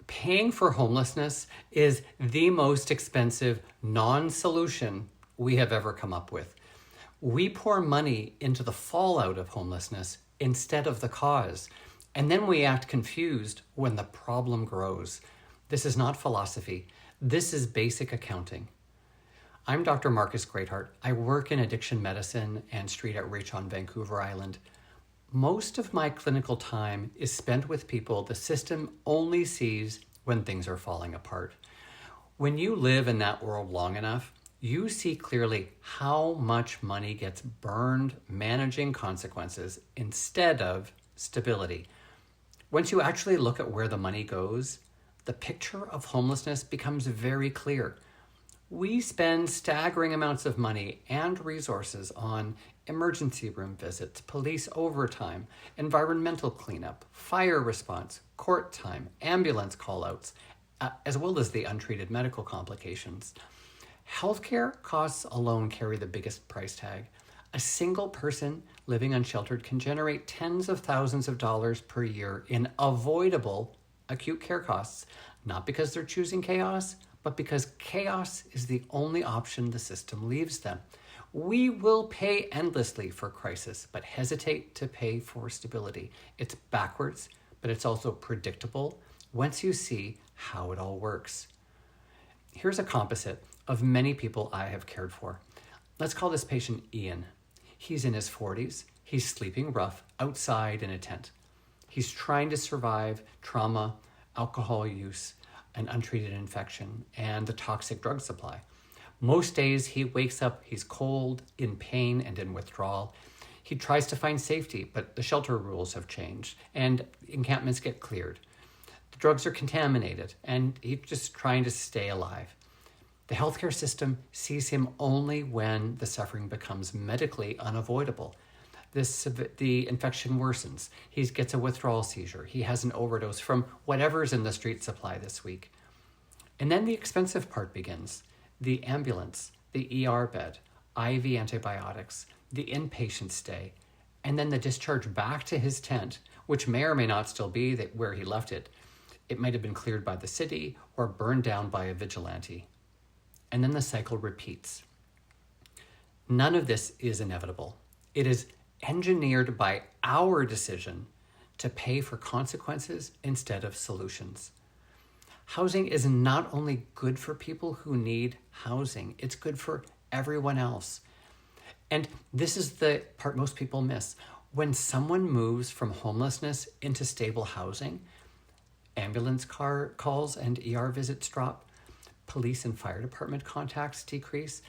Paying for homelessness is the most expensive non-solution we have ever come up with. We pour money into the fallout of homelessness instead of the cause, and then we act confused when the problem grows. This is not philosophy. This is basic accounting. I'm Dr. Marcus Greatheart. I work in addiction medicine and street outreach on Vancouver Island. Most of my clinical time is spent with people the system only sees when things are falling apart. When you live in that world long enough, you see clearly how much money gets burned managing consequences instead of stability. Once you actually look at where the money goes, the picture of homelessness becomes very clear. We spend staggering amounts of money and resources on emergency room visits, police overtime, environmental cleanup, fire response, court time, ambulance callouts, as well as the untreated medical complications. Healthcare costs alone carry the biggest price tag. A single person living unsheltered can generate tens of thousands of dollars per year in avoidable acute care costs, not because they're choosing chaos, but because chaos is the only option the system leaves them. We will pay endlessly for crisis, but hesitate to pay for stability. It's backwards, but it's also predictable once you see how it all works. Here's a composite of many people I have cared for. Let's call this patient Ian. He's in his 40s. He's sleeping rough outside in a tent. He's trying to survive trauma, alcohol use, an untreated infection, and the toxic drug supply. Most days he wakes up, he's cold, in pain, and in withdrawal. He tries to find safety, but the shelter rules have changed, and encampments get cleared. The drugs are contaminated, and he's just trying to stay alive. The healthcare system sees him only when the suffering becomes medically unavoidable. The infection worsens. He gets a withdrawal seizure. He has an overdose from whatever's in the street supply this week. And then the expensive part begins. The ambulance, the ER bed, IV antibiotics, the inpatient stay, and then the discharge back to his tent, which may or may not still be where he left it. It might have been cleared by the city or burned down by a vigilante. And then the cycle repeats. None of this is inevitable. It is engineered by our decision to pay for consequences instead of solutions. Housing is not only good for people who need housing, it's good for everyone else. And this is the part most people miss. When someone moves from homelessness into stable housing, ambulance calls and ER visits drop, police and fire department contacts decrease,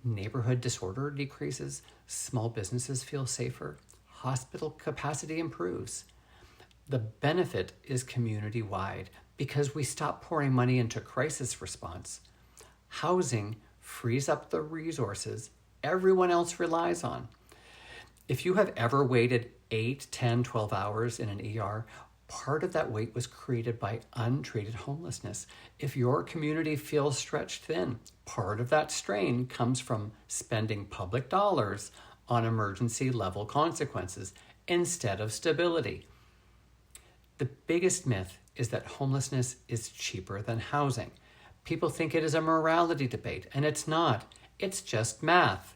neighborhood disorder decreases, small businesses feel safer, hospital capacity improves. The benefit is community-wide because we stop pouring money into crisis response. Housing frees up the resources everyone else relies on. If you have ever waited 8, 10, 12 hours in an ER, part of that wait was created by untreated homelessness. If your community feels stretched thin, part of that strain comes from spending public dollars on emergency level consequences instead of stability. The biggest myth is that homelessness is cheaper than housing. People think it is a morality debate, and it's not. It's just math.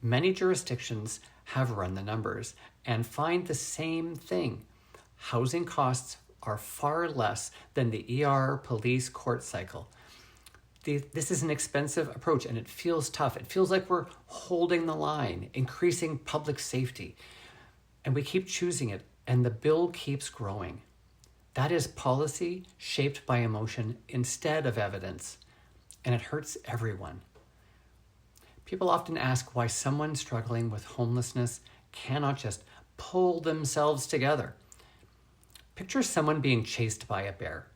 Many jurisdictions have run the numbers and find the same thing. Housing costs are far less than the ER, police, court cycle. This is an expensive approach and it feels tough. It feels like we're holding the line, increasing public safety. And we keep choosing it and the bill keeps growing. That is policy shaped by emotion instead of evidence. And it hurts everyone. People often ask why someone struggling with homelessness cannot just pull themselves together. Picture someone being chased by a bear.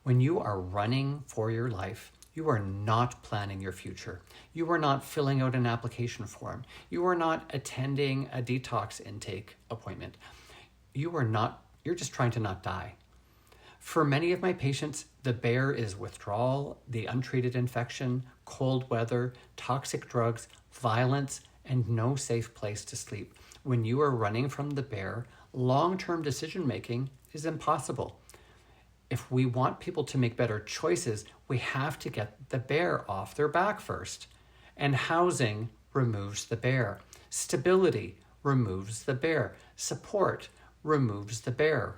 When you are running for your life, you are not planning your future. You are not filling out an application form. You are not attending a detox intake appointment. You're just trying to not die. For many of my patients, the bear is withdrawal, the untreated infection, cold weather, toxic drugs, violence, and no safe place to sleep. When you are running from the bear, long-term decision-making is impossible. If we want people to make better choices, we have to get the bear off their back first. And housing removes the bear. Stability removes the bear. Support removes the bear.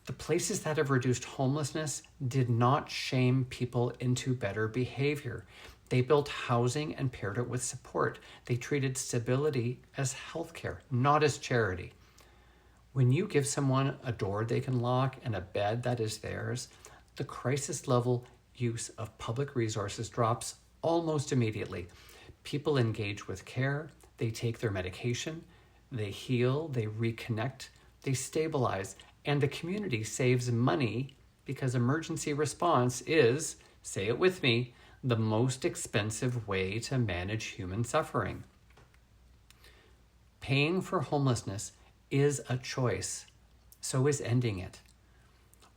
The places that have reduced homelessness did not shame people into better behavior. They built housing and paired it with support. They treated stability as healthcare, not as charity. When you give someone a door they can lock and a bed that is theirs, the crisis level use of public resources drops almost immediately. People engage with care, they take their medication, they heal, they reconnect, they stabilize, and the community saves money because emergency response is, say it with me, the most expensive way to manage human suffering. Paying for homelessness is a choice. So is ending it.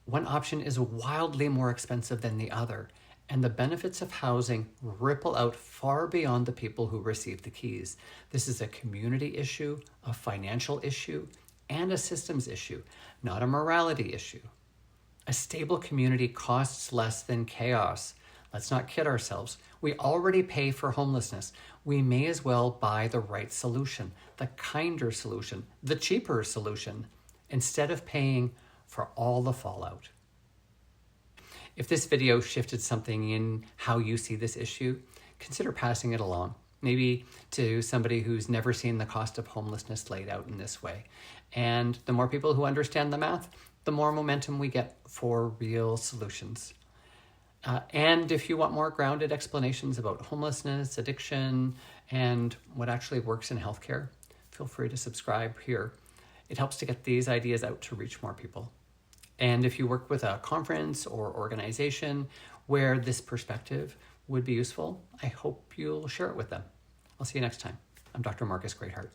One option is wildly more expensive than the other, and the benefits of housing ripple out far beyond the people who receive the keys. This is a community issue, a financial issue, and a systems issue, not a morality issue. A stable community costs less than chaos. Let's not kid ourselves. We already pay for homelessness. We may as well buy the right solution, the kinder solution, the cheaper solution, instead of paying for all the fallout. If this video shifted something in how you see this issue, consider passing it along, maybe to somebody who's never seen the cost of homelessness laid out in this way. And the more people who understand the math, the more momentum we get for real solutions. And if you want more grounded explanations about homelessness, addiction, and what actually works in healthcare, feel free to subscribe here. It helps to get these ideas out to reach more people. And if you work with a conference or organization where this perspective would be useful, I hope you'll share it with them. I'll see you next time. I'm Dr. Marcus Greatheart.